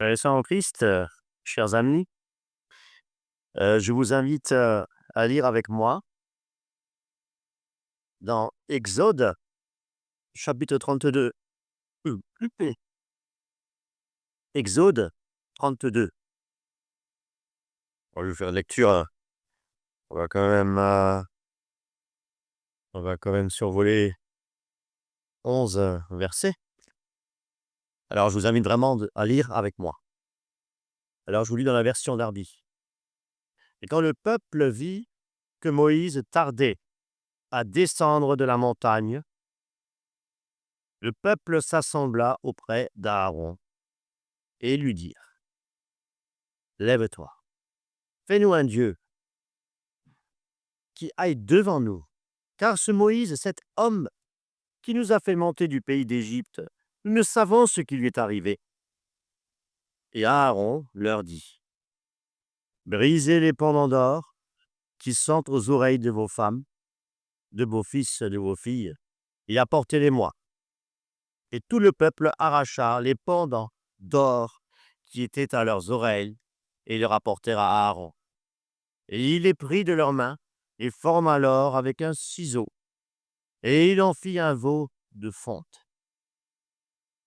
Frères et sœurs en Christ, chers amis, je vous invite à lire avec moi dans Exode, chapitre 32. euh, Exode 32. Bon, je vais faire une lecture. On va quand même, survoler 11 versets. Alors, je vous invite vraiment à lire avec moi. Alors, je vous lis dans la version Darby. Et quand le peuple vit que Moïse tardait à descendre de la montagne, le peuple s'assembla auprès d'Aaron et lui dirent: Lève-toi, fais-nous un Dieu qui aille devant nous. Car ce Moïse, cet homme qui nous a fait monter du pays d'Égypte, nous ne savons ce qui lui est arrivé. Et Aaron leur dit: Brisez les pendants d'or qui sont aux oreilles de vos femmes, de vos fils, de vos filles, et apportez-les-moi. Et tout le peuple arracha les pendants d'or qui étaient à leurs oreilles et les rapportèrent à Aaron. Et il les prit de leurs mains et forma l'or avec un ciseau, et il en fit un veau de fonte.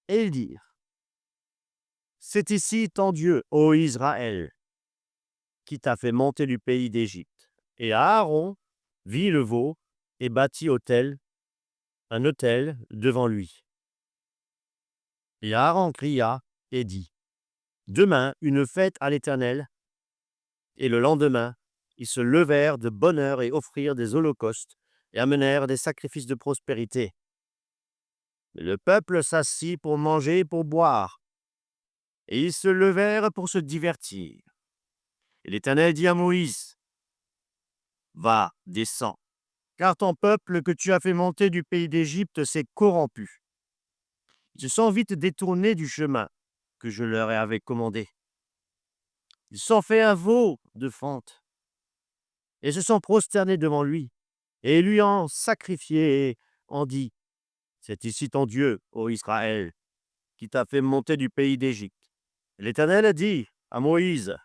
Et ils dirent: C'est ici ton Dieu, ô Israël, qui t'a fait monter du pays d'Égypte. Et Aaron vit le veau et bâtit un autel devant lui. Et Aaron cria et dit: Demain, une fête à l'Éternel. Et le lendemain, ils se levèrent de bonne heure et offrirent des holocaustes et amenèrent des sacrifices de prospérité. Mais le peuple s'assit pour manger et pour boire, et ils se levèrent pour se divertir. Et l'Éternel dit à Moïse: Va, descends, car ton peuple que tu as fait monter du pays d'Égypte s'est corrompu. Ils se sont vite détournés du chemin que je leur avais commandé. Ils se sont fait un veau de fonte et se sont prosternés devant lui et lui ont sacrifié et ont dit: C'est ici ton Dieu, ô Israël, qui t'a fait monter du pays d'Égypte. Et l'Éternel a dit à Moïse: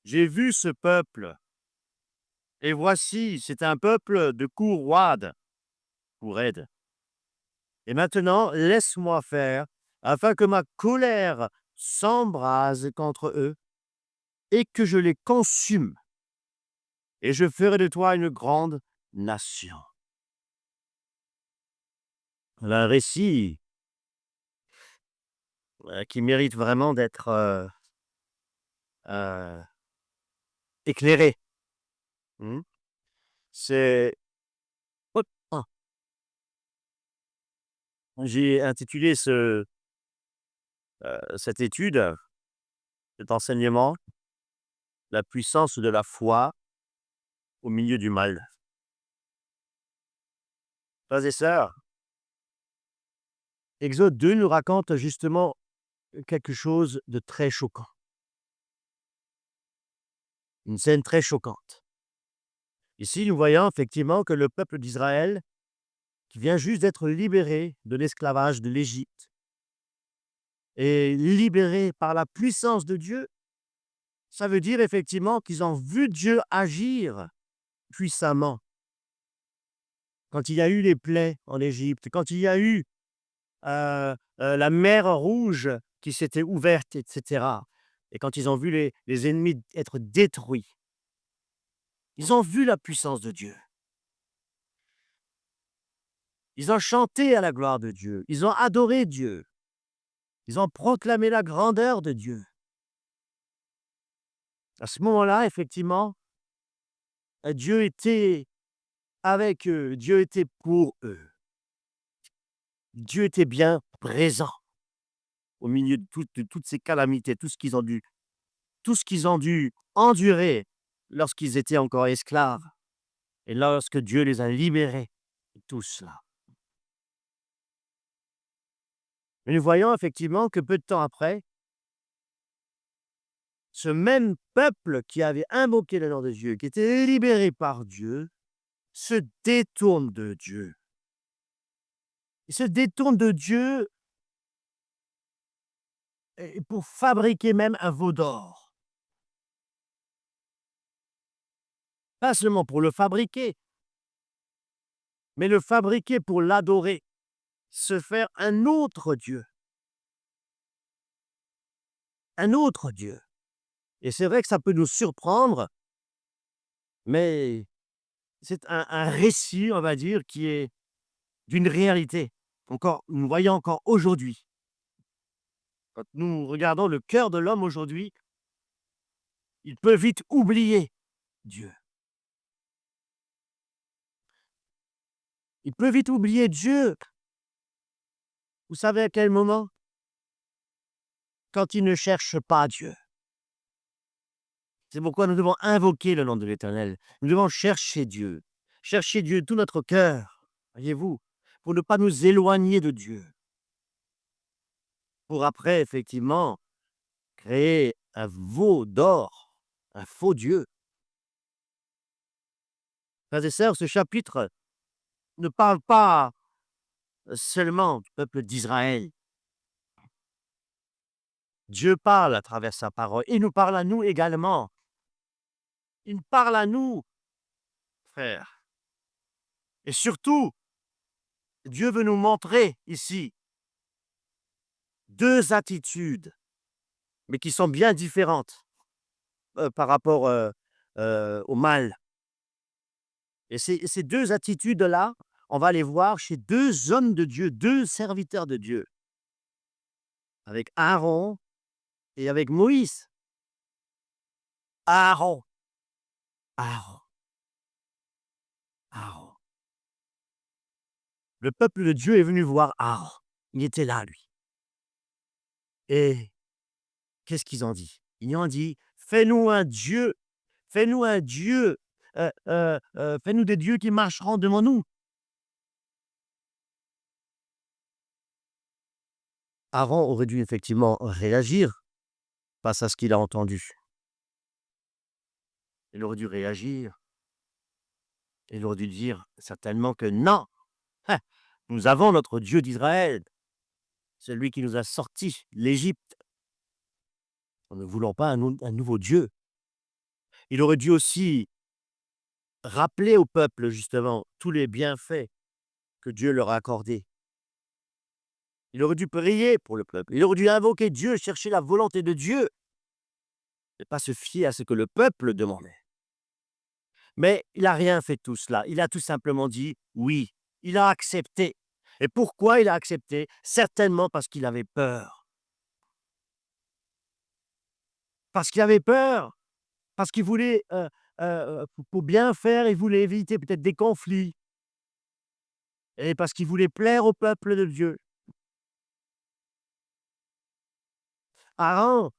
J'ai vu ce peuple, et voici, c'est un peuple de cou roide ou raide. Et maintenant, laisse-moi faire, afin que ma colère s'embrase contre eux, et que je les consume, et je ferai de toi une grande nation. Un récit qui mérite vraiment d'être euh, éclairé. Hmm. C'est Ah, J'ai intitulé cette étude, cet enseignement, La puissance de la foi au milieu du mal. Frères et sœurs, Exode 2 nous raconte justement quelque chose de très choquant, une scène très choquante. Ici, nous voyons effectivement que le peuple d'Israël, qui vient juste d'être libéré de l'esclavage de l'Égypte, est libéré par la puissance de Dieu. Ça veut dire effectivement qu'ils ont vu Dieu agir puissamment. Quand il y a eu les plaies en Égypte, quand il y a eu la mer Rouge qui s'était ouverte, etc. Et quand ils ont vu les ennemis être détruits, ils ont vu la puissance de Dieu. Ils ont chanté à la gloire de Dieu. Ils ont adoré Dieu. Ils ont proclamé la grandeur de Dieu. À ce moment-là, effectivement, Dieu était avec eux. Dieu était pour eux. Dieu était bien présent au milieu de toutes ces calamités, tout ce qu'ils ont dû endurer lorsqu'ils étaient encore esclaves et lorsque Dieu les a libérés de tout cela. Mais nous voyons effectivement que peu de temps après, ce même peuple qui avait invoqué le nom de Dieu, qui était libéré par Dieu, se détourne de Dieu. Il se détourne de Dieu et pour fabriquer même un veau d'or. Pas seulement pour le fabriquer, mais le fabriquer pour l'adorer, se faire un autre Dieu. Un autre Dieu. Et c'est vrai que ça peut nous surprendre, mais c'est un récit, on va dire, qui est d'une réalité. Encore, nous voyons encore aujourd'hui. Quand nous regardons le cœur de l'homme aujourd'hui, il peut vite oublier Dieu. Il peut vite oublier Dieu. Vous savez à quel moment? Quand il ne cherche pas Dieu. C'est pourquoi nous devons invoquer le nom de l'Éternel. Nous devons chercher Dieu. Chercher Dieu de tout notre cœur, voyez-vous, pour ne pas nous éloigner de Dieu. Pour après, effectivement, créer un veau d'or, un faux Dieu. Frères et sœurs, ce chapitre ne parle pas seulement du peuple d'Israël. Dieu parle à travers sa parole. Il nous parle à nous également. Il parle à nous, frères. Et surtout, Dieu veut nous montrer ici 2 attitudes, mais qui sont bien différentes, par rapport, au mal. Et ces 2 attitudes-là, on va les voir chez 2 hommes de Dieu, 2 serviteurs de Dieu, avec Aaron et avec Moïse. Aaron, Aaron, Aaron. Le peuple de Dieu est venu voir Aaron. Il était là, lui. Et qu'est-ce qu'ils ont dit? Ils ont dit: «Fais-nous un Dieu, fais-nous un Dieu, fais-nous des dieux qui marcheront devant nous.» Aaron aurait dû effectivement réagir face à ce qu'il a entendu. Il aurait dû réagir. Il aurait dû dire certainement que non, hein, nous avons notre Dieu d'Israël, celui qui nous a sortis de l'Égypte. Nous ne voulons pas un nouveau Dieu. Il aurait dû aussi rappeler au peuple justement tous les bienfaits que Dieu leur a accordés. Il aurait dû prier pour le peuple. Il aurait dû invoquer Dieu, chercher la volonté de Dieu, et pas se fier à ce que le peuple demandait. Mais il n'a rien fait de tout cela. Il a tout simplement dit oui. Il a accepté. Et pourquoi il a accepté? Certainement parce qu'il avait peur. Parce qu'il avait peur. Parce qu'il voulait, pour bien faire, il voulait éviter peut-être des conflits. Et parce qu'il voulait plaire au peuple de Dieu. Aaron,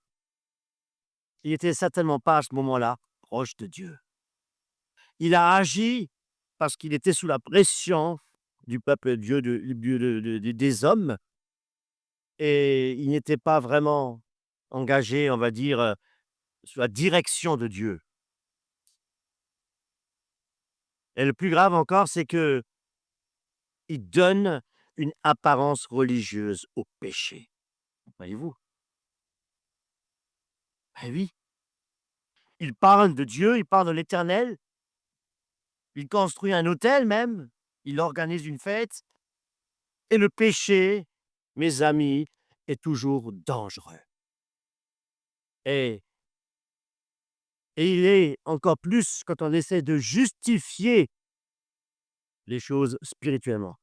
il était certainement pas à ce moment-là proche de Dieu. Il a agi parce qu'il était sous la pression du peuple de Dieu, des hommes, et il n'était pas vraiment engagé, on va dire, sous la direction de Dieu. Et le plus grave encore, c'est qu'il donne une apparence religieuse au péché. Voyez-vous? Eh oui, il parle de Dieu, il parle de l'Éternel, il construit un autel même, il organise une fête, et le péché, mes amis, est toujours dangereux. Et et il est encore plus quand on essaie de justifier les choses spirituellement.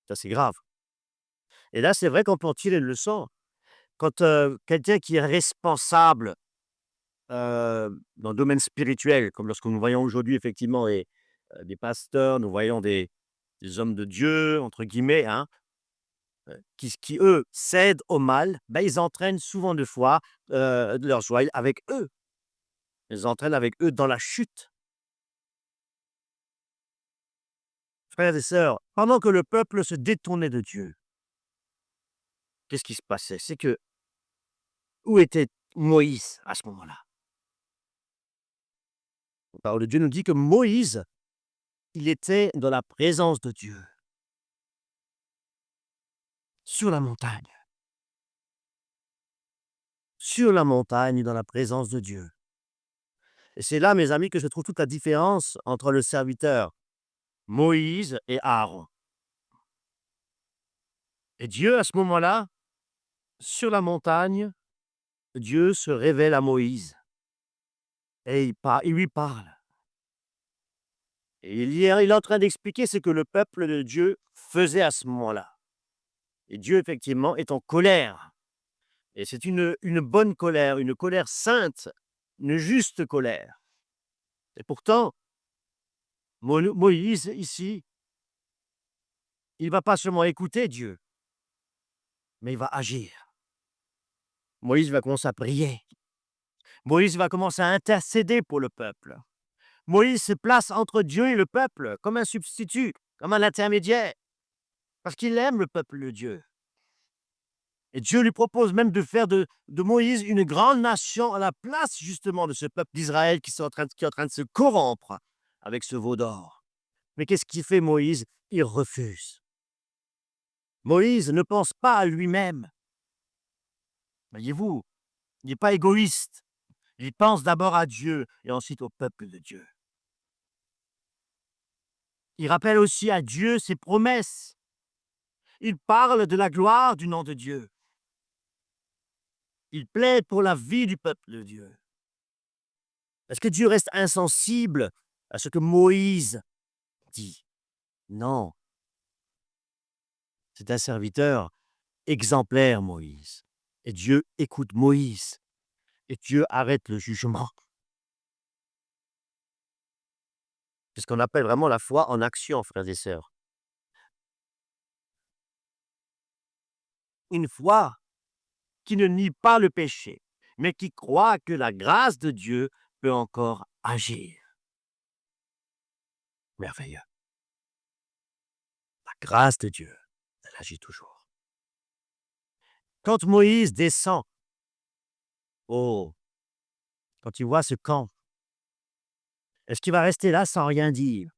Ça, c'est grave. Et là, c'est vrai qu'on peut en tirer une leçon. Quand, quelqu'un qui est responsable, dans le domaine spirituel, comme lorsque nous voyons aujourd'hui effectivement des pasteurs, nous voyons des «hommes de Dieu» entre guillemets, hein, qui eux cèdent au mal, ben, ils entraînent souvent de fois, leur joie avec eux. Ils entraînent avec eux dans la chute. Frères et sœurs, pendant que le peuple se détournait de Dieu, qu'est-ce qui se passait? C'est que où était Moïse à ce moment-là? La parole de Dieu nous dit que Moïse, il était dans la présence de Dieu, sur la montagne. sur la montagne dans la présence de Dieu. Et c'est là, mes amis, que je trouve toute la différence entre le serviteur Moïse et Aaron. Et Dieu, à ce moment-là, sur la montagne, Dieu se révèle à Moïse et il lui parle. Et il est en train d'expliquer ce que le peuple de Dieu faisait à ce moment-là. Et Dieu, effectivement, est en colère. Et c'est une bonne colère, une colère sainte, une juste colère. Et pourtant, Moïse, ici, il ne va pas seulement écouter Dieu, mais il va agir. Moïse va commencer à prier. Moïse va commencer à intercéder pour le peuple. Moïse se place entre Dieu et le peuple comme un substitut, comme un intermédiaire, parce qu'il aime le peuple de Dieu. Et Dieu lui propose même de faire de Moïse une grande nation à la place justement de ce peuple d'Israël qui est en train de se corrompre avec ce veau d'or. Mais qu'est-ce qu'il fait Moïse? Il refuse. Moïse ne pense pas à lui-même. Voyez-vous, il n'est pas égoïste. Il pense d'abord à Dieu et ensuite au peuple de Dieu. Il rappelle aussi à Dieu ses promesses. Il parle de la gloire du nom de Dieu. Il plaide pour la vie du peuple de Dieu. Est-ce que Dieu reste insensible à ce que Moïse dit? Non. C'est un serviteur exemplaire, Moïse. Et Dieu écoute Moïse. Et Dieu arrête le jugement. C'est ce qu'on appelle vraiment la foi en action, frères et sœurs. Une foi qui ne nie pas le péché, mais qui croit que la grâce de Dieu peut encore agir. Merveilleux. La grâce de Dieu, elle agit toujours. Quand Moïse descend, oh, quand il voit ce camp, est-ce qu'il va rester là sans rien dire?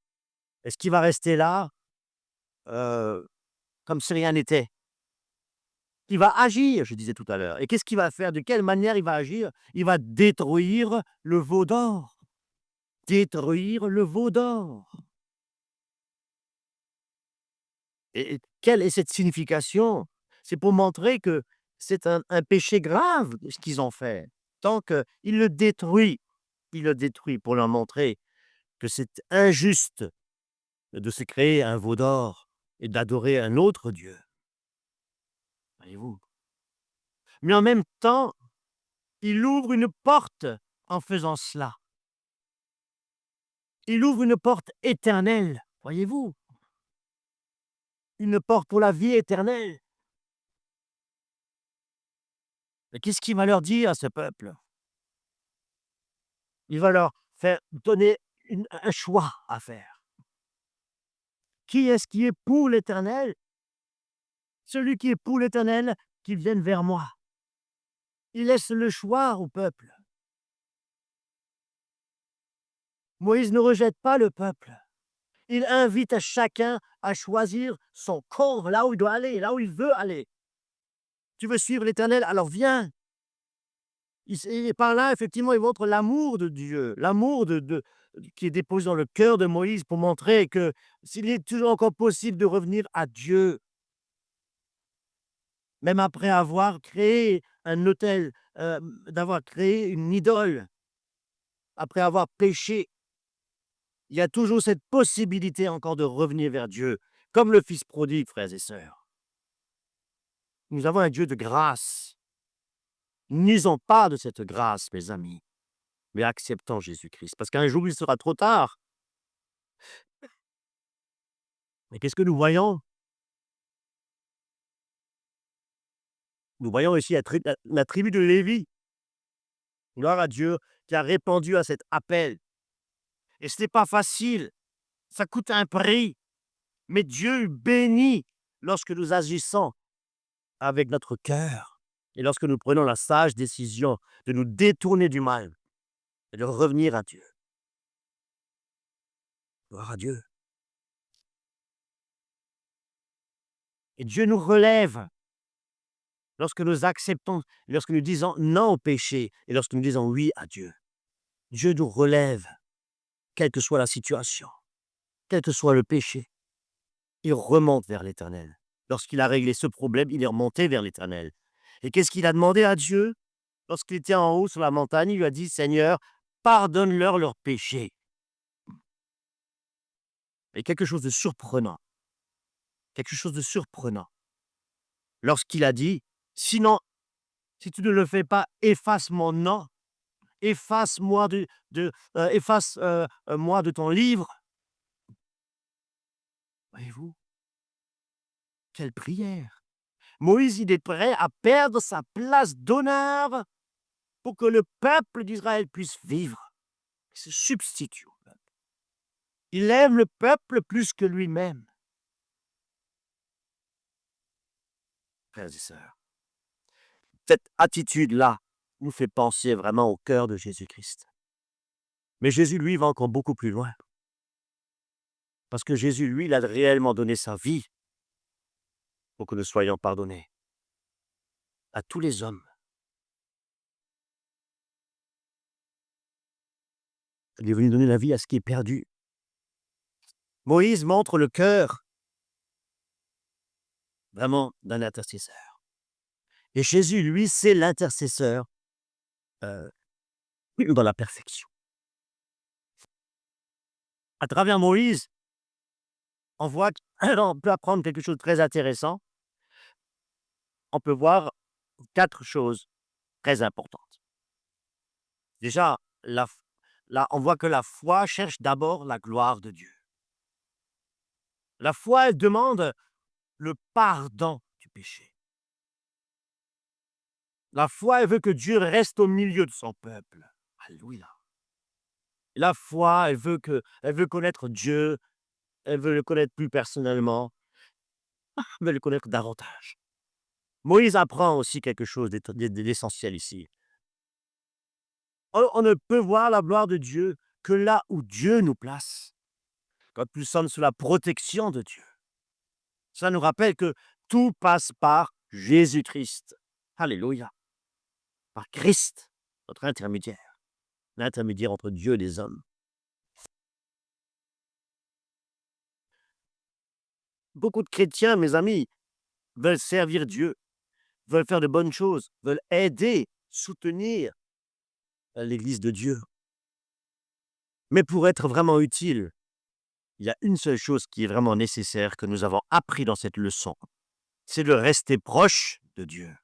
Est-ce qu'il va rester là comme si rien n'était? Il va agir, je disais tout à l'heure. Et qu'est-ce qu'il va faire? De quelle manière il va agir? Il va détruire le veau d'or. Détruire le veau d'or. Et quelle est cette signification? C'est pour montrer que c'est un péché grave, ce qu'ils ont fait. Donc, il le détruit. Il le détruit pour leur montrer que c'est injuste de se créer un veau d'or et d'adorer un autre Dieu. Voyez-vous? Mais en même temps, il ouvre une porte en faisant cela. Il ouvre une porte éternelle, voyez-vous? Une porte pour la vie éternelle. Mais qu'est-ce qu'il va leur dire à ce peuple? Il va leur faire donner un choix à faire. Qui est-ce qui est pour l'Éternel? Celui qui est pour l'Éternel, qu'il vienne vers moi. Il laisse le choix au peuple. Moïse ne rejette pas le peuple. Il invite à chacun à choisir son camp, là où il doit aller, là où il veut aller. Tu veux suivre l'Éternel? Alors viens. Et par là, effectivement, il montre l'amour de Dieu, l'amour qui est déposé dans le cœur de Moïse pour montrer que s'il est toujours encore possible de revenir à Dieu, même après avoir créé un autel, d'avoir créé une idole, après avoir péché, il y a toujours cette possibilité encore de revenir vers Dieu, comme le Fils prodigue, frères et sœurs. Nous avons un Dieu de grâce. N'usons pas de cette grâce, mes amis, mais acceptons Jésus-Christ, parce qu'un jour, il sera trop tard. Mais qu'est-ce que nous voyons? Nous voyons ici la tribu de Lévi, gloire à Dieu, qui a répondu à cet appel. Et ce n'est pas facile, ça coûte un prix, mais Dieu bénit lorsque nous agissons avec notre cœur et lorsque nous prenons la sage décision de nous détourner du mal et de revenir à Dieu. Gloire à Dieu. Et Dieu nous relève lorsque nous acceptons, lorsque nous disons non au péché et lorsque nous disons oui à Dieu, Dieu nous relève, quelle que soit la situation, quel que soit le péché. Il remonte vers l'Éternel. Lorsqu'il a réglé ce problème, il est remonté vers l'Éternel. Et qu'est-ce qu'il a demandé à Dieu? Lorsqu'il était en haut sur la montagne, il lui a dit, Seigneur, pardonne-leur leurs péchés. Et quelque chose de surprenant, lorsqu'il a dit, sinon, si tu ne le fais pas, efface mon nom, efface-moi moi de ton livre. Voyez-vous, quelle prière! Moïse, il est prêt à perdre sa place d'honneur pour que le peuple d'Israël puisse vivre. Il se substitue au peuple. Il aime le peuple plus que lui-même. Frères et sœurs, cette attitude-là nous fait penser vraiment au cœur de Jésus-Christ. Mais Jésus, lui, va encore beaucoup plus loin. Parce que Jésus, lui, il a réellement donné sa vie pour que nous soyons pardonnés. À tous les hommes. Il est venu donner la vie à ce qui est perdu. Moïse montre le cœur vraiment d'un intercesseur. Et Jésus, lui, c'est l'intercesseur dans la perfection. À travers Moïse, on voit on peut apprendre quelque chose de très intéressant. On peut voir 4 choses très importantes. Déjà, on voit que la foi cherche d'abord la gloire de Dieu. La foi, elle demande le pardon du péché. La foi, elle veut que Dieu reste au milieu de son peuple. Alléluia. La foi, elle veut connaître Dieu, elle veut le connaître plus personnellement, elle veut le connaître davantage. Moïse apprend aussi quelque chose d'essentiel ici. On ne peut voir la gloire de Dieu que là où Dieu nous place, quand nous sommes sous la protection de Dieu. Ça nous rappelle que tout passe par Jésus-Christ. Alléluia. Par Christ, notre intermédiaire. L'intermédiaire entre Dieu et les hommes. Beaucoup de chrétiens, mes amis, veulent servir Dieu, veulent faire de bonnes choses, veulent aider, soutenir l'Église de Dieu. Mais pour être vraiment utile, il y a une seule chose qui est vraiment nécessaire que nous avons appris dans cette leçon. C'est de rester proche de Dieu.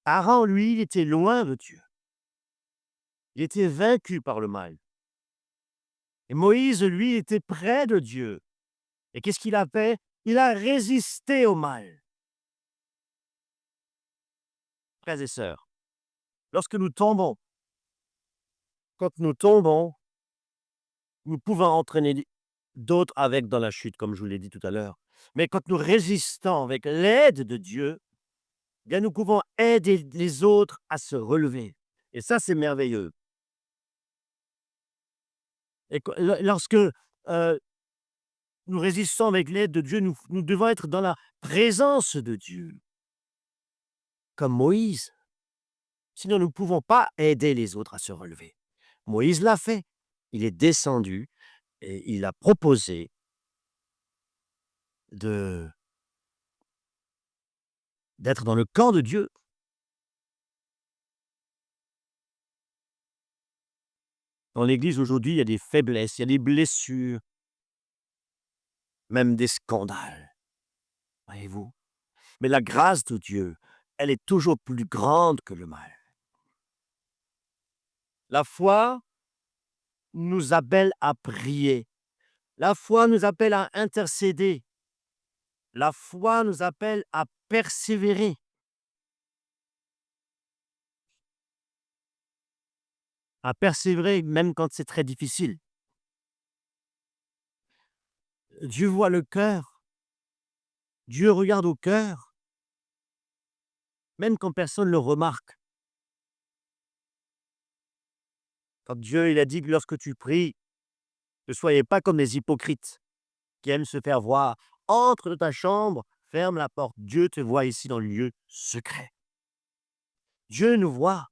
Aaron, lui, il était loin de Dieu. Il était vaincu par le mal. Et Moïse, lui, était près de Dieu. Et qu'est-ce qu'il a fait? Il a résisté au mal. Frères et sœurs, lorsque nous tombons, quand nous tombons, nous pouvons entraîner d'autres avec dans la chute, comme je vous l'ai dit tout à l'heure. Mais quand nous résistons avec l'aide de Dieu, bien nous pouvons aider les autres à se relever. Et ça, c'est merveilleux. Et lorsque nous résistons avec l'aide de Dieu, nous devons être dans la présence de Dieu, comme Moïse. Sinon, nous ne pouvons pas aider les autres à se relever. Moïse l'a fait. Il est descendu et il a proposé d'être dans le camp de Dieu. Dans l'Église aujourd'hui, il y a des faiblesses, il y a des blessures, même des scandales. Voyez-vous? Mais la grâce de Dieu, elle est toujours plus grande que le mal. La foi nous appelle à prier. La foi nous appelle à intercéder. La foi nous appelle à persévérer. À persévérer même quand c'est très difficile. Dieu voit le cœur. Dieu regarde au cœur. Même quand personne ne le remarque. Quand Dieu il a dit que lorsque tu pries, ne soyez pas comme les hypocrites qui aiment se faire voir. Entre dans ta chambre, Ferme la porte. Dieu te voit ici dans le lieu secret. Dieu nous voit.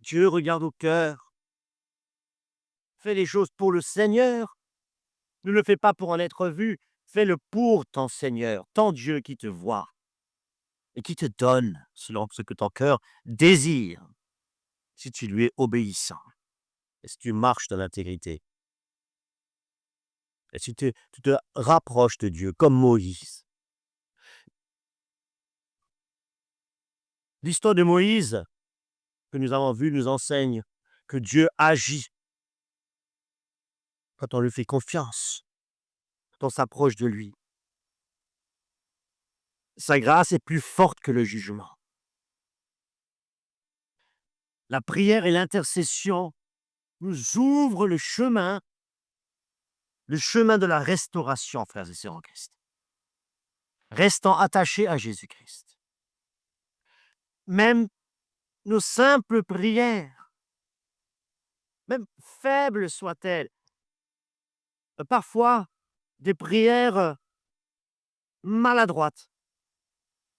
Dieu regarde au cœur. Fais les choses pour le Seigneur. Ne le fais pas pour en être vu. Fais-le pour ton Seigneur, ton Dieu qui te voit et qui te donne selon ce que ton cœur désire, si tu lui es obéissant et si tu marches dans l'intégrité. Et si tu te rapproches de Dieu comme Moïse. L'histoire de Moïse que nous avons vue nous enseigne que Dieu agit quand on lui fait confiance, quand on s'approche de lui. Sa grâce est plus forte que le jugement. La prière et l'intercession nous ouvrent le chemin de la restauration, frères et sœurs en Christ. Restant attachés à Jésus-Christ. Même nos simples prières, même faibles soient-elles, parfois des prières maladroites,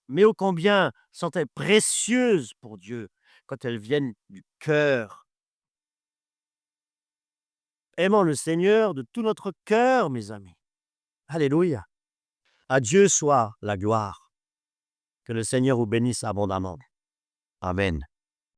mais ô combien sont-elles précieuses pour Dieu quand elles viennent du cœur. Aimons le Seigneur de tout notre cœur, mes amis. Alléluia. À Dieu soit la gloire. Que le Seigneur vous bénisse abondamment. Amen.